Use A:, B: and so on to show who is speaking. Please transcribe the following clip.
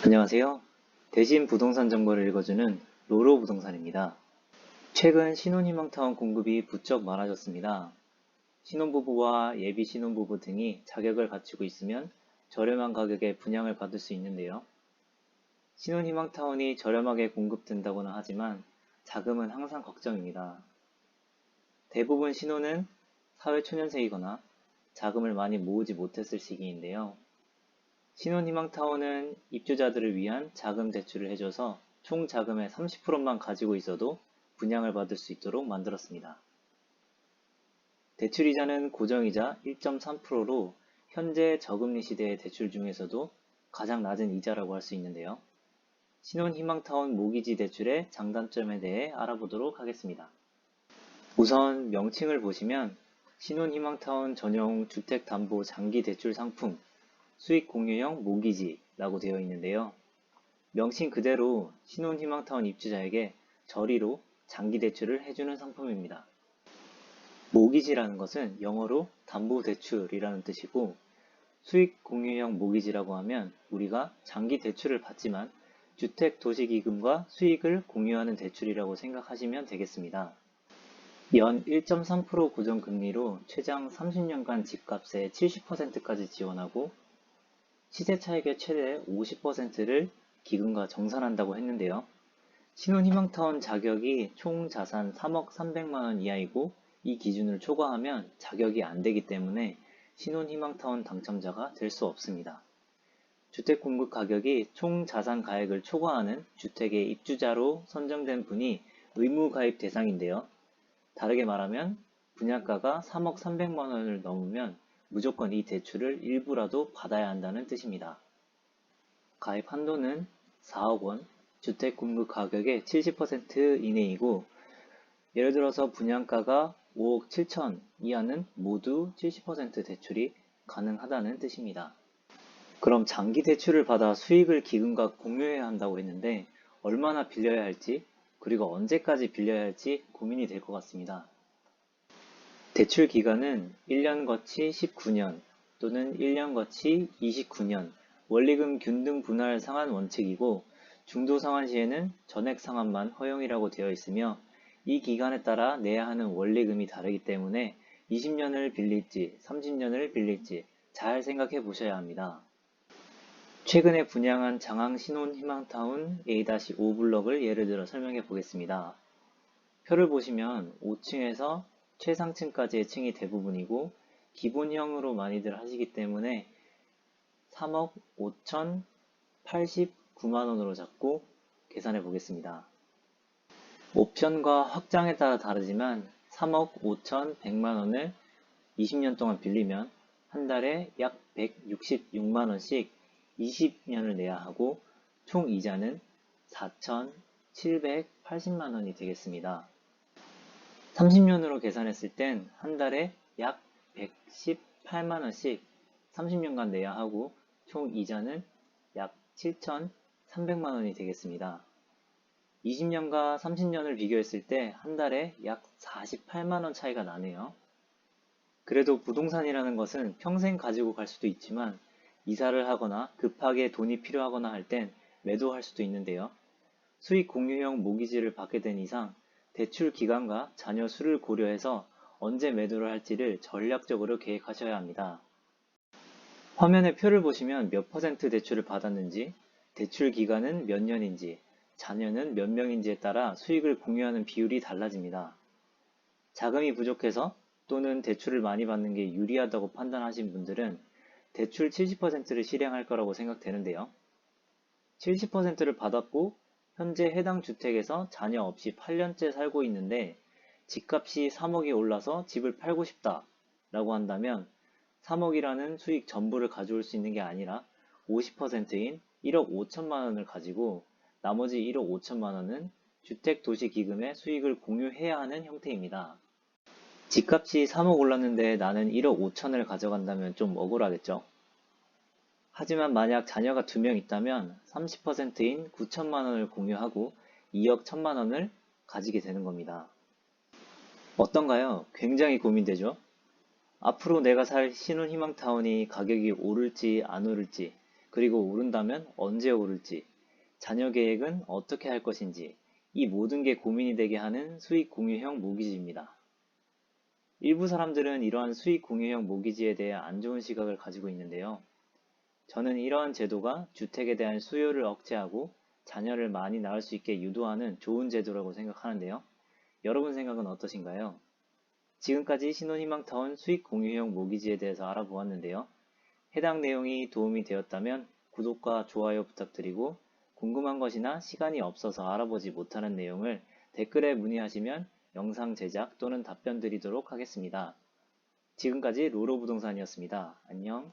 A: 안녕하세요. 대신 부동산 정보를 읽어주는 로로 부동산입니다. 최근 신혼희망타운 공급이 부쩍 많아졌습니다. 신혼부부와 예비 신혼부부 등이 자격을 갖추고 있으면 저렴한 가격에 분양을 받을 수 있는데요. 신혼희망타운이 저렴하게 공급된다고는 하지만 자금은 항상 걱정입니다. 대부분 신혼은 사회초년생이거나 자금을 많이 모으지 못했을 시기인데요. 신혼희망타운은 입주자들을 위한 자금 대출을 해줘서 총 자금의 30%만 가지고 있어도 분양을 받을 수 있도록 만들었습니다. 대출이자는 고정이자 1.3%로 현재 저금리 시대의 대출 중에서도 가장 낮은 이자라고 할 수 있는데요. 신혼희망타운 모기지 대출의 장단점에 대해 알아보도록 하겠습니다. 우선 명칭을 보시면 신혼희망타운 전용 주택담보 장기 대출 상품 수익 공유형 모기지라고 되어 있는데요. 명칭 그대로 신혼희망타운 입주자에게 저리로 장기 대출을 해주는 상품입니다. 모기지라는 것은 영어로 담보대출이라는 뜻이고 수익 공유형 모기지라고 하면 우리가 장기 대출을 받지만 주택도시기금과 수익을 공유하는 대출이라고 생각하시면 되겠습니다. 연 1.3% 고정금리로 최장 30년간 집값의 70%까지 지원하고 시세 차익의 최대 50%를 기금과 정산한다고 했는데요. 신혼희망타운 자격이 총 자산 3억 300만원 이하이고 이 기준을 초과하면 자격이 안 되기 때문에 신혼희망타운 당첨자가 될 수 없습니다. 주택 공급 가격이 총 자산 가액을 초과하는 주택의 입주자로 선정된 분이 의무 가입 대상인데요. 다르게 말하면 분양가가 3억 300만원을 넘으면 무조건 이 대출을 일부라도 받아야 한다는 뜻입니다. 가입 한도는 4억 원, 주택 공급 가격의 70% 이내이고 예를 들어서 분양가가 5억 7천 이하는 모두 70% 대출이 가능하다는 뜻입니다. 그럼 장기 대출을 받아 수익을 기금과 공유해야 한다고 했는데 얼마나 빌려야 할지 그리고 언제까지 빌려야 할지 고민이 될 것 같습니다. 대출 기간은 1년 거치 19년 또는 1년 거치 29년, 원리금 균등 분할 상환 원칙이고 중도 상환 시에는 전액 상환만 허용이라고 되어 있으며 이 기간에 따라 내야 하는 원리금이 다르기 때문에 20년을 빌릴지 30년을 빌릴지 잘 생각해 보셔야 합니다. 최근에 분양한 장항 신혼희망타운 A-5 블럭을 예를 들어 설명해 보겠습니다. 표를 보시면 5층에서 최상층까지의 층이 대부분이고 기본형으로 많이들 하시기 때문에 3억 5,089만원으로 잡고 계산해 보겠습니다. 옵션과 확장에 따라 다르지만 3억 5,100만원을 20년 동안 빌리면 한 달에 약 166만원씩 20년을 내야 하고 총 이자는 4,780만원이 되겠습니다. 30년으로 계산했을 땐 한 달에 약 118만원씩 30년간 내야 하고 총 이자는 약 7,300만원이 되겠습니다. 20년과 30년을 비교했을 때 한 달에 약 48만원 차이가 나네요. 그래도 부동산이라는 것은 평생 가지고 갈 수도 있지만 이사를 하거나 급하게 돈이 필요하거나 할 땐 매도할 수도 있는데요. 수익 공유형 모기지를 받게 된 이상 대출 기간과 자녀 수를 고려해서 언제 매도를 할지를 전략적으로 계획하셔야 합니다. 화면의 표를 보시면 몇 퍼센트 대출을 받았는지, 대출 기간은 몇 년인지, 자녀는 몇 명인지에 따라 수익을 공유하는 비율이 달라집니다. 자금이 부족해서 또는 대출을 많이 받는 게 유리하다고 판단하신 분들은 대출 70%를 실행할 거라고 생각되는데요. 70%를 받았고 현재 해당 주택에서 자녀 없이 8년째 살고 있는데 집값이 3억이 올라서 집을 팔고 싶다 라고 한다면 3억이라는 수익 전부를 가져올 수 있는 게 아니라 50%인 1억 5천만 원을 가지고 나머지 1억 5천만 원은 주택도시기금의 수익을 공유해야 하는 형태입니다. 집값이 3억 올랐는데 나는 1억 5천을 가져간다면 좀 억울하겠죠? 하지만 만약 자녀가 2명 있다면 30%인 9천만 원을 공유하고 2억 1천만 원을 가지게 되는 겁니다. 어떤가요? 굉장히 고민되죠? 앞으로 내가 살 신혼희망타운이 가격이 오를지 안 오를지 그리고 오른다면 언제 오를지, 자녀 계획은 어떻게 할 것인지, 이 모든 게 고민이 되게 하는 수익 공유형 모기지입니다. 일부 사람들은 이러한 수익 공유형 모기지에 대해 안 좋은 시각을 가지고 있는데요. 저는 이러한 제도가 주택에 대한 수요를 억제하고 자녀를 많이 낳을 수 있게 유도하는 좋은 제도라고 생각하는데요. 여러분 생각은 어떠신가요? 지금까지 신혼희망타운 수익 공유형 모기지에 대해서 알아보았는데요. 해당 내용이 도움이 되었다면 구독과 좋아요 부탁드리고 궁금한 것이나 시간이 없어서 알아보지 못하는 내용을 댓글에 문의하시면 영상 제작 또는 답변 드리도록 하겠습니다. 지금까지 로로부동산이었습니다. 안녕.